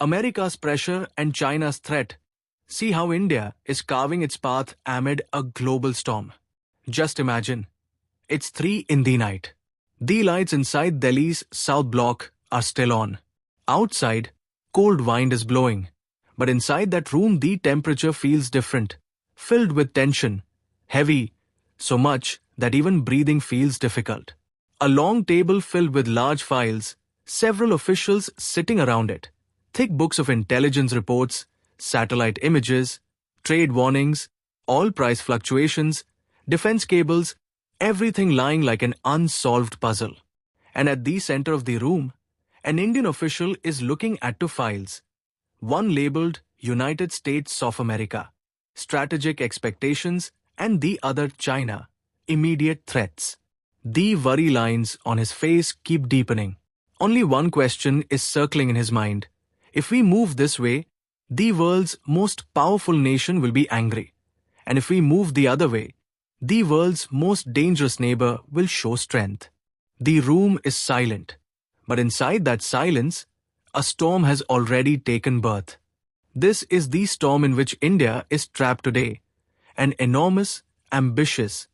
America's pressure and China's threat. See how India is carving its path amid a global storm. Just imagine. It's 3 in the night. The lights inside Delhi's South Block are still on. Outside, cold wind is blowing. But inside that room the temperature feels different, filled with tension, heavy, so much that even breathing feels difficult. A long table filled with large files, several officials sitting around it, thick books of intelligence reports, satellite images, trade warnings, oil price fluctuations, defense cables, everything lying like an unsolved puzzle. And at the center of the room, an Indian official is looking at 2 files. One labeled United States of America, Strategic Expectations, and the other China, Immediate Threats. The worry lines on his face keep deepening. Only one question is circling in his mind. If we move this way, the world's most powerful nation will be angry. And if we move the other way, the world's most dangerous neighbor will show strength. The room is silent. But inside that silence, a storm has already taken birth. This is the storm in which India is trapped today. An enormous, ambitious,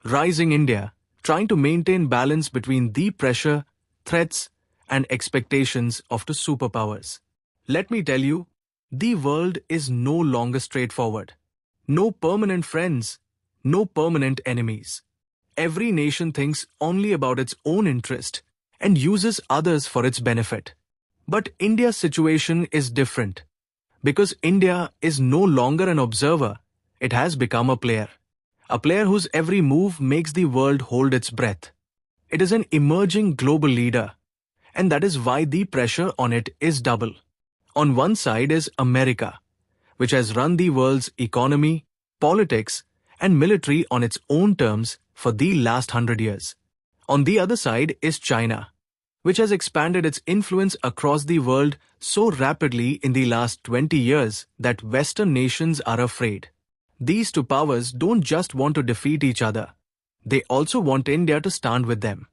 rising India trying to maintain balance between the pressure, threats, and expectations of 2 superpowers. Let me tell you, the world is no longer straightforward. No permanent friends, no permanent enemies. Every nation thinks only about its own interest and uses others for its benefit. But India's situation is different. Because India is no longer an observer, it has become a player. A player whose every move makes the world hold its breath. It is an emerging global leader, and that is why the pressure on it is double. On one side is America, which has run the world's economy, politics, and military on its own terms for the last 100 years. On the other side is China, which has expanded its influence across the world so rapidly in the last 20 years that Western nations are afraid. These 2 powers don't just want to defeat each other. They also want India to stand with them.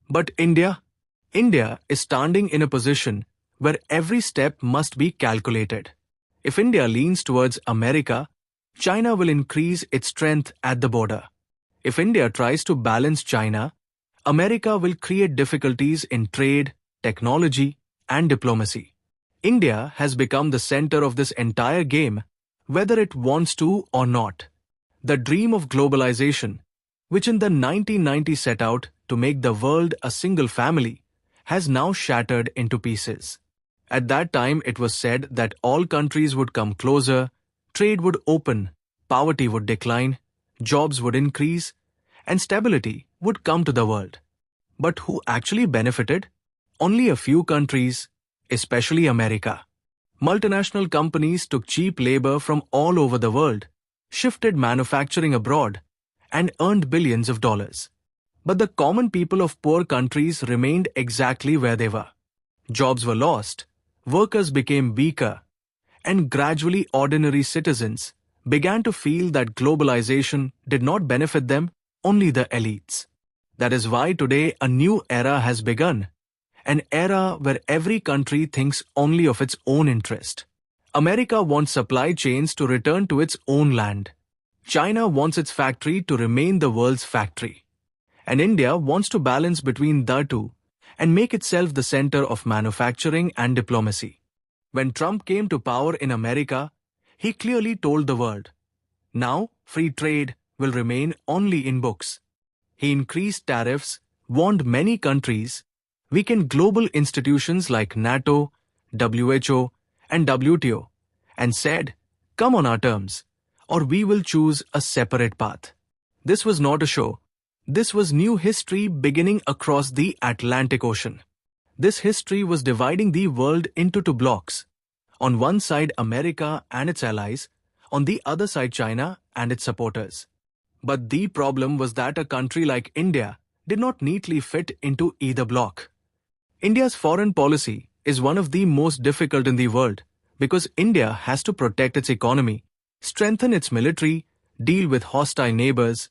But India is standing in a position where every step must be calculated. If India leans towards America, China will increase its strength at the border. If India tries to balance China, America will create difficulties in trade, technology, and diplomacy. India has become the center of this entire game, whether it wants to or not. The dream of globalization, which in the 1990s set out to make the world a single family, has now shattered into pieces. At that time, it was said that all countries would come closer, trade would open, poverty would decline, jobs would increase, and stability would come to the world. But who actually benefited? Only a few countries, especially America. Multinational companies took cheap labor from all over the world, shifted manufacturing abroad, and earned billions of dollars. But the common people of poor countries remained exactly where they were. Jobs were lost, workers became weaker, and gradually ordinary citizens began to feel that globalization did not benefit them, only the elites. That is why today a new era has begun. An era where every country thinks only of its own interest. America wants supply chains to return to its own land. China wants its factory to remain the world's factory. And India wants to balance between the 2 and make itself the center of manufacturing and diplomacy. When Trump came to power in America, he clearly told the world, now free trade will remain only in books. He increased tariffs, warned many countries, weakened global institutions like NATO, WHO, and WTO, and said, come on our terms, or we will choose a separate path. This was not a show. This was new history beginning across the Atlantic Ocean. This history was dividing the world into 2 blocks. On one side America and its allies, on the other side China and its supporters. But the problem was that a country like India did not neatly fit into either bloc. India's foreign policy is one of the most difficult in the world because India has to protect its economy, strengthen its military, deal with hostile neighbors,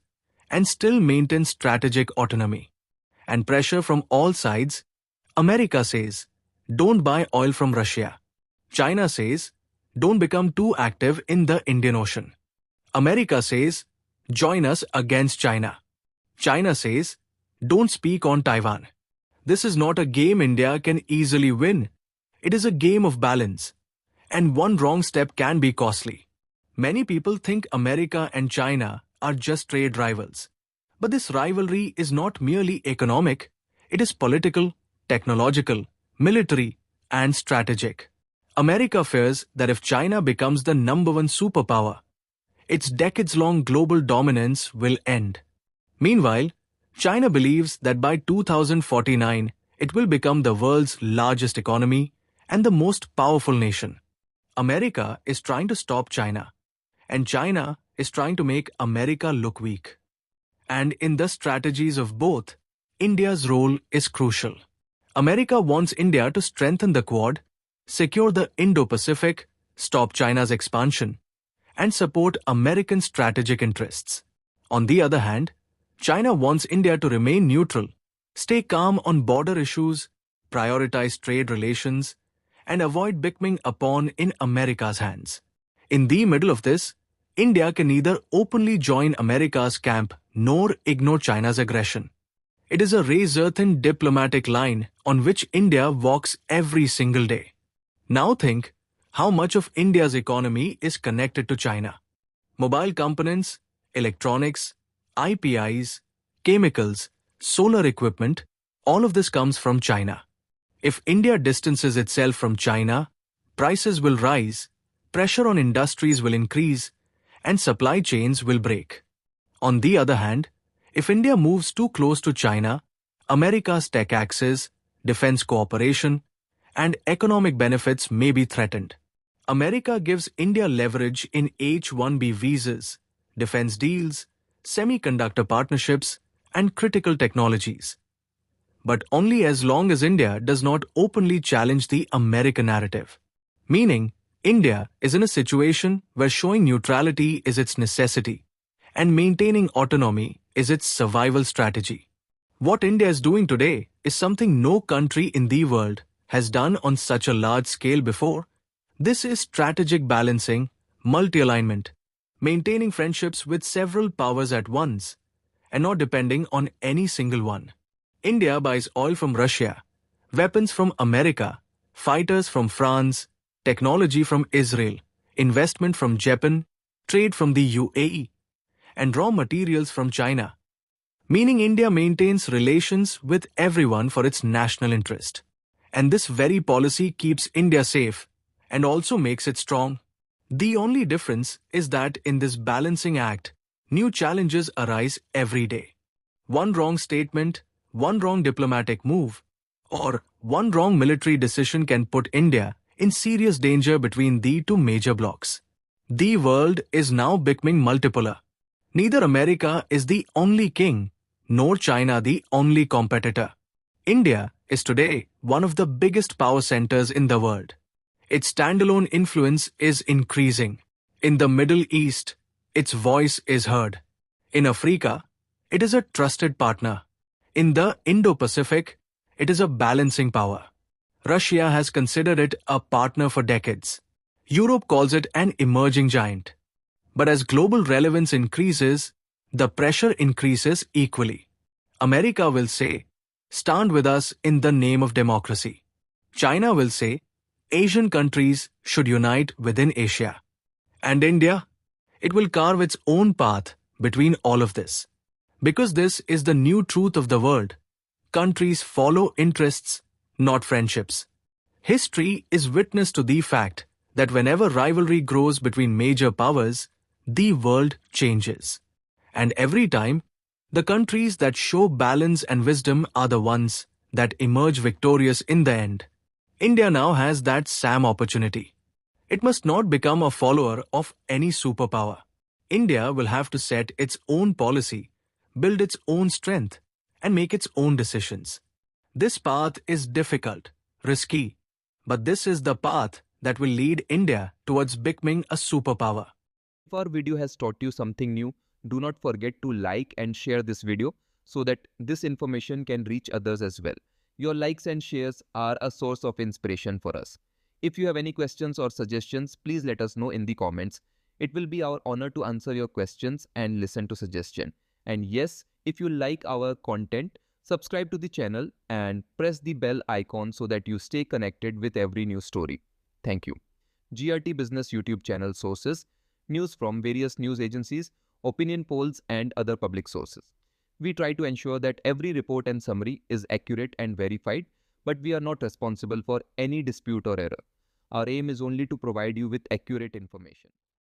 and still maintain strategic autonomy. And pressure from all sides. America says, don't buy oil from Russia. China says, don't become too active in the Indian Ocean. America says, join us against China. China says, don't speak on Taiwan. This is not a game India can easily win. It is a game of balance. And one wrong step can be costly. Many people think America and China are just trade rivals. But this rivalry is not merely economic, it is political, technological, military, and strategic. America fears that if China becomes the number one superpower, its decades-long global dominance will end. Meanwhile, China believes that by 2049, it will become the world's largest economy and the most powerful nation. America is trying to stop China, and China is trying to make America look weak. And in the strategies of both, India's role is crucial. America wants India to strengthen the Quad, secure the Indo Pacific, stop China's expansion, and support American strategic interests. On the other hand, China wants India to remain neutral, stay calm on border issues, prioritize trade relations, and avoid becoming a pawn in America's hands. In the middle of this, India can neither openly join America's camp nor ignore China's aggression. It is a razor-thin diplomatic line on which India walks every single day. Now think how much of India's economy is connected to China. Mobile components, electronics, IPIs, chemicals, solar equipment, all of this comes from China. If India distances itself from China, prices will rise, pressure on industries will increase, and supply chains will break. On the other hand, if India moves too close to China, America's tech access, defense cooperation, and economic benefits may be threatened. America gives India leverage in H-1B visas, defense deals, semiconductor partnerships, and critical technologies. But only as long as India does not openly challenge the American narrative. Meaning, India is in a situation where showing neutrality is its necessity, and maintaining autonomy is its survival strategy. What India is doing today is something no country in the world has done on such a large scale before. This is strategic balancing, multi-alignment, maintaining friendships with several powers at once, and not depending on any single one. India buys oil from Russia, weapons from America, fighters from France, technology from Israel, investment from Japan, trade from the UAE, and raw materials from China. Meaning India maintains relations with everyone for its national interest. And this very policy keeps India safe and also makes it strong. The only difference is that in this balancing act, new challenges arise every day. One wrong statement, one wrong diplomatic move, or one wrong military decision can put India in serious danger between the two major blocs. The world is now becoming multipolar. Neither America is the only king, nor China the only competitor. India is today one of the biggest power centers in the world. Its standalone influence is increasing. In the Middle East, its voice is heard. In Africa, it is a trusted partner. In the Indo Pacific, it is a balancing power. Russia has considered it a partner for decades. Europe calls it an emerging giant. But as global relevance increases, the pressure increases equally. America will say, stand with us in the name of democracy. China will say, Asian countries should unite within Asia. And India? It will carve its own path between all of this. Because this is the new truth of the world. Countries follow interests, not friendships. History is witness to the fact that whenever rivalry grows between major powers, the world changes. And every time, the countries that show balance and wisdom are the ones that emerge victorious in the end. India now has that same opportunity. It must not become a follower of any superpower. India will have to set its own policy, build its own strength, and make its own decisions. This path is difficult, risky, but this is the path that will lead India towards becoming a superpower. If our video has taught you something new, do not forget to like and share this video so that this information can reach others as well. Your likes and shares are a source of inspiration for us. If you have any questions or suggestions, please let us know in the comments. It will be our honor to answer your questions and listen to suggestion. And yes, if you like our content, subscribe to the channel and press the bell icon so that you stay connected with every new story. Thank you. GRT Business YouTube channel sources, news from various news agencies, opinion polls and other public sources. We try to ensure that every report and summary is accurate and verified, but we are not responsible for any dispute or error. Our aim is only to provide you with accurate information.